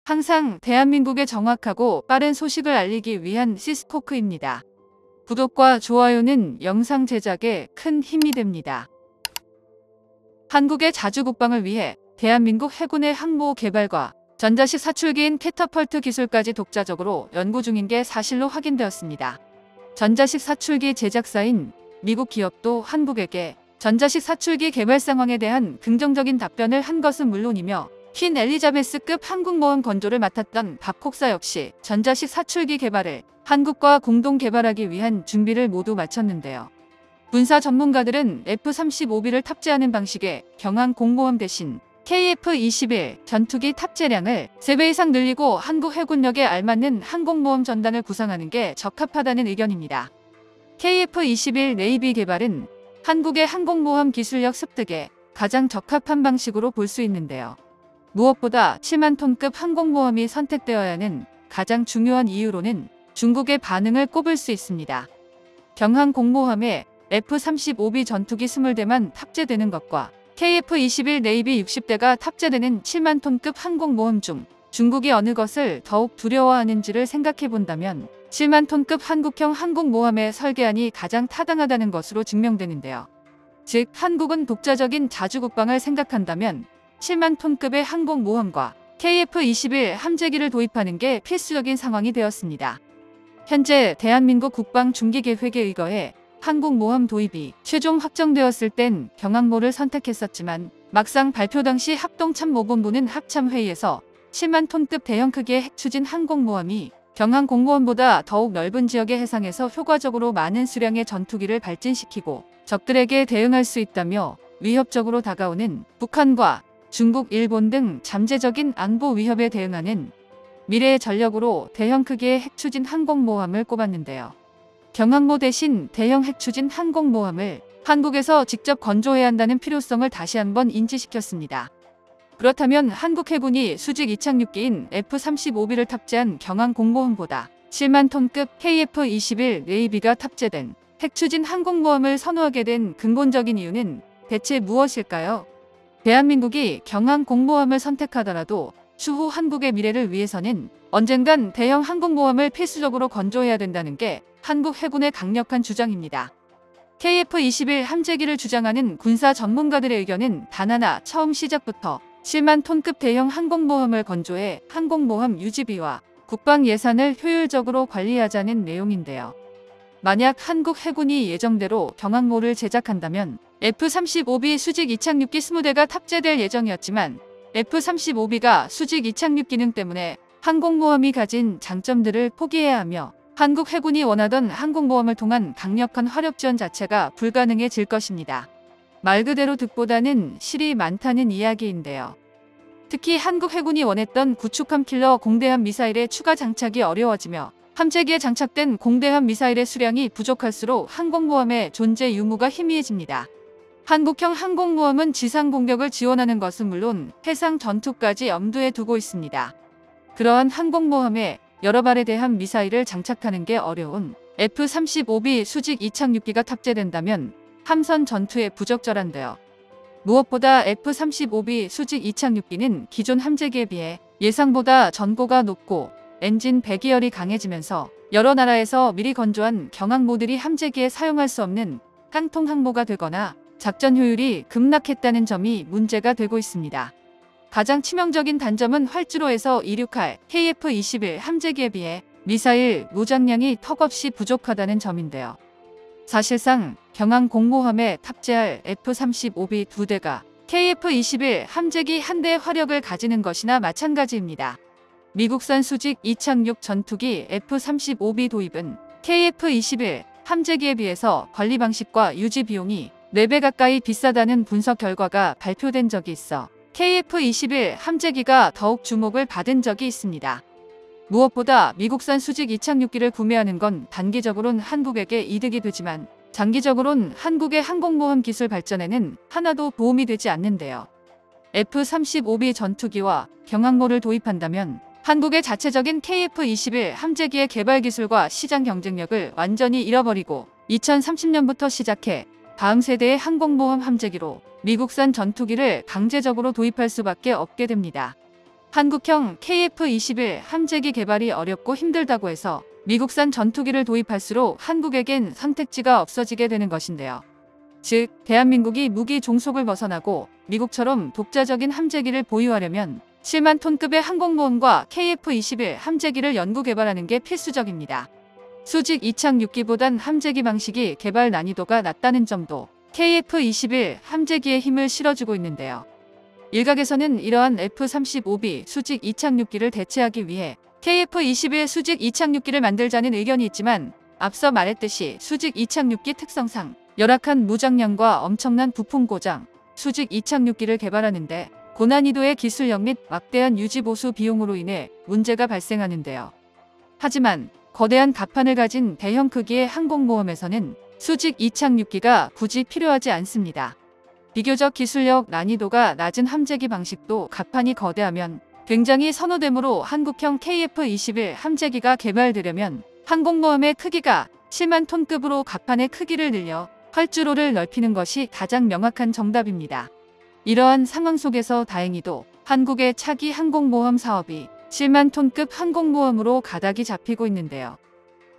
항상 대한민국에 정확하고 빠른 소식을 알리기 위한 시스코크입니다. 구독과 좋아요는 영상 제작에 큰 힘이 됩니다. 한국의 자주 국방을 위해 대한민국 해군의 항모 개발과 전자식 사출기인 캐터펄트 기술까지 독자적으로 연구 중인 게 사실로 확인되었습니다. 전자식 사출기 제작사인 미국 기업도 한국에게 전자식 사출기 개발 상황에 대한 긍정적인 답변을 한 것은 물론이며 퀸 엘리자베스급 항공모함 건조를 맡았던 밥콕사 역시 전자식 사출기 개발을 한국과 공동 개발하기 위한 준비를 모두 마쳤는데요. 군사 전문가들은 F-35B를 탑재하는 방식의 경항 공모함 대신 KF-21 전투기 탑재량을 3배 이상 늘리고 한국 해군력에 알맞는 항공모함 전단을 구상하는 게 적합하다는 의견입니다. KF-21 네이비 개발은 한국의 항공모함 기술력 습득에 가장 적합한 방식으로 볼 수 있는데요. 무엇보다 7만 톤급 항공모함이 선택되어야 하는 가장 중요한 이유로는 중국의 반응을 꼽을 수 있습니다. 경항 공모함에 F-35B 전투기 20대만 탑재되는 것과 KF-21 네이비 60대가 탑재되는 7만 톤급 항공모함 중 중국이 어느 것을 더욱 두려워하는지를 생각해 본다면 7만 톤급 한국형 항공모함의 설계안이 가장 타당하다는 것으로 증명되는데요. 즉 한국은 독자적인 자주국방을 생각한다면 7만 톤급의 항공모함과 KF-21 함재기를 도입하는 게 필수적인 상황이 되었습니다. 현재 대한민국 국방 중기 계획에 의거해 항공모함 도입이 최종 확정되었을 땐 경항모를 선택했었지만 막상 발표 당시 합동참모본부는 합참회의에서 7만 톤급 대형 크기의 핵추진 항공모함이 경항 공모함보다 더욱 넓은 지역의 해상에서 효과적으로 많은 수량의 전투기를 발진시키고 적들에게 대응할 수 있다며 위협적으로 다가오는 북한과 중국, 일본 등 잠재적인 안보 위협에 대응하는 미래의 전력으로 대형 크기의 핵추진 항공모함을 꼽았는데요. 경항모 대신 대형 핵추진 항공모함을 한국에서 직접 건조해야 한다는 필요성을 다시 한번 인지시켰습니다. 그렇다면 한국 해군이 수직 이착륙기인 F-35B를 탑재한 경항 공모함보다 7만 톤급 KF-21 네이비가 탑재된 핵추진 항공모함을 선호하게 된 근본적인 이유는 대체 무엇일까요? 대한민국이 경항 공모함을 선택하더라도 추후 한국의 미래를 위해서는 언젠간 대형 항공모함을 필수적으로 건조해야 된다는 게 한국 해군의 강력한 주장입니다. KF-21 함재기를 주장하는 군사 전문가들의 의견은 단 하나, 처음 시작부터 7만 톤급 대형 항공모함을 건조해 항공모함 유지비와 국방 예산을 효율적으로 관리하자는 내용인데요. 만약 한국 해군이 예정대로 경항모를 제작한다면 F-35B 수직 이착륙기 20대가 탑재될 예정이었지만 F-35B가 수직 이착륙 기능 때문에 항공모함이 가진 장점들을 포기해야 하며 한국 해군이 원하던 항공모함을 통한 강력한 화력 지원 자체가 불가능해질 것입니다. 말 그대로 득보다는 실이 많다는 이야기인데요. 특히 한국 해군이 원했던 구축함 킬러 공대함 미사일의 추가 장착이 어려워지며 함재기에 장착된 공대함 미사일의 수량이 부족할수록 항공모함의 존재 유무가 희미해집니다. 한국형 항공모함은 지상 공격을 지원하는 것은 물론 해상 전투까지 염두에 두고 있습니다. 그러한 항공모함에 여러 발에 대한 미사일을 장착하는 게 어려운 F-35B 수직 이착륙기가 탑재된다면 함선 전투에 부적절한데요. 무엇보다 F-35B 수직 이착륙기는 기존 함재기에 비해 예상보다 전고가 높고 엔진 배기열이 강해지면서 여러 나라에서 미리 건조한 경항모들이 함재기에 사용할 수 없는 깡통 항모가 되거나 작전 효율이 급락했다는 점이 문제가 되고 있습니다. 가장 치명적인 단점은 활주로에서 이륙할 KF-21 함재기에 비해 미사일 무장량이 턱없이 부족하다는 점인데요. 사실상 경항 공모함에 탑재할 F-35B 2대가 KF-21 함재기 1대의 화력을 가지는 것이나 마찬가지입니다. 미국산 수직 이착륙 전투기 F-35B 도입은 KF-21 함재기에 비해서 관리 방식과 유지 비용이 4배 가까이 비싸다는 분석 결과가 발표된 적이 있어 KF-21 함재기가 더욱 주목을 받은 적이 있습니다. 무엇보다 미국산 수직 이착륙기를 구매하는 건 단기적으론 한국에게 이득이 되지만 장기적으론 한국의 항공모함 기술 발전에는 하나도 도움이 되지 않는데요. F-35B 전투기와 경항모를 도입한다면 한국의 자체적인 KF-21 함재기의 개발 기술과 시장 경쟁력을 완전히 잃어버리고 2030년부터 시작해 다음 세대의 항공모함 함재기로 미국산 전투기를 강제적으로 도입할 수밖에 없게 됩니다. 한국형 KF-21 함재기 개발이 어렵고 힘들다고 해서 미국산 전투기를 도입할수록 한국에겐 선택지가 없어지게 되는 것인데요. 즉, 대한민국이 무기 종속을 벗어나고 미국처럼 독자적인 함재기를 보유하려면 7만 톤급의 항공모함과 KF-21 함재기를 연구 개발하는 게 필수적입니다. 수직 이착륙기보단 함재기 방식이 개발 난이도가 낮다는 점도 KF-21 함재기에 힘을 실어주고 있는데요. 일각에서는 이러한 F-35B 수직 이착륙기를 대체하기 위해 KF-21 수직 이착륙기를 만들자는 의견이 있지만 앞서 말했듯이 수직 이착륙기 특성상 열악한 무장량과 엄청난 부품 고장, 수직 이착륙기를 개발하는데 고난이도의 기술력 및 막대한 유지보수 비용으로 인해 문제가 발생하는데요. 하지만 거대한 갑판을 가진 대형 크기의 항공모함에서는 수직 이착륙기가 굳이 필요하지 않습니다. 비교적 기술력 난이도가 낮은 함재기 방식도 갑판이 거대하면 굉장히 선호되므로 한국형 KF-21 함재기가 개발되려면 항공모함의 크기가 7만 톤급으로 갑판의 크기를 늘려 활주로를 넓히는 것이 가장 명확한 정답입니다. 이러한 상황 속에서 다행히도 한국의 차기 항공모함 사업이 7만 톤급 항공모함으로 가닥이 잡히고 있는데요.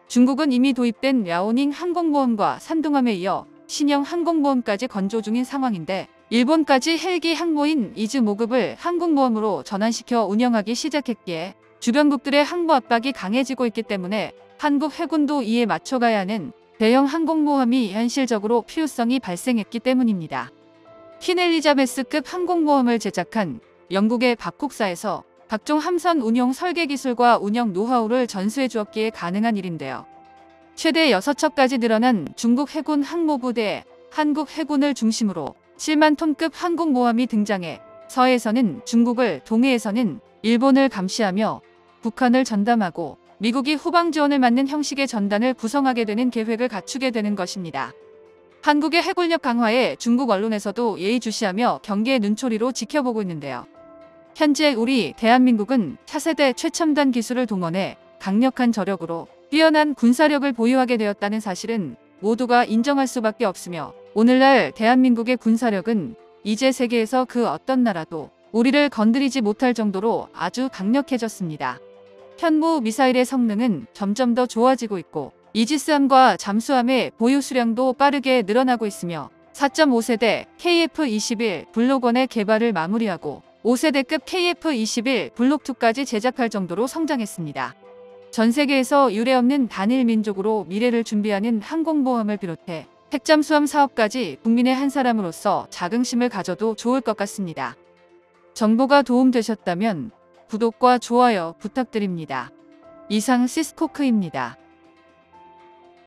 중국은 이미 도입된 랴오닝 항공모함과 산둥함에 이어 신형 항공모함까지 건조 중인 상황인데 일본까지 헬기 항모인 이즈모급을 항공모함으로 전환시켜 운영하기 시작했기에 주변국들의 항모 압박이 강해지고 있기 때문에 한국 해군도 이에 맞춰가야 하는 대형 항공모함이 현실적으로 필요성이 발생했기 때문입니다. 퀸 엘리자베스급 항공모함을 제작한 영국의 박국사에서 각종 함선 운용 설계 기술과 운영 노하우를 전수해 주었기에 가능한 일인데요. 최대 6척까지 늘어난 중국 해군 항모부대에 한국 해군을 중심으로 7만 톤급 항공모함이 등장해 서해에서는 중국을, 동해에서는 일본을 감시하며 북한을 전담하고 미국이 후방 지원을 맡는 형식의 전단을 구성하게 되는 계획을 갖추게 되는 것입니다. 한국의 해군력 강화에 중국 언론에서도 예의주시하며 경계의 눈초리로 지켜보고 있는데요. 현재 우리 대한민국은 차세대 최첨단 기술을 동원해 강력한 저력으로 뛰어난 군사력을 보유하게 되었다는 사실은 모두가 인정할 수밖에 없으며 오늘날 대한민국의 군사력은 이제 세계에서 그 어떤 나라도 우리를 건드리지 못할 정도로 아주 강력해졌습니다. 현무 미사일의 성능은 점점 더 좋아지고 있고 이지스함과 잠수함의 보유 수량도 빠르게 늘어나고 있으며 4.5세대 KF-21 블록1의 개발을 마무리하고 5세대급 KF-21 블록2까지 제작할 정도로 성장했습니다. 전 세계에서 유례없는 단일 민족으로 미래를 준비하는 항공모함을 비롯해 핵잠수함 사업까지 국민의 한 사람으로서 자긍심을 가져도 좋을 것 같습니다. 정보가 도움되셨다면 구독과 좋아요 부탁드립니다. 이상 시스코크입니다.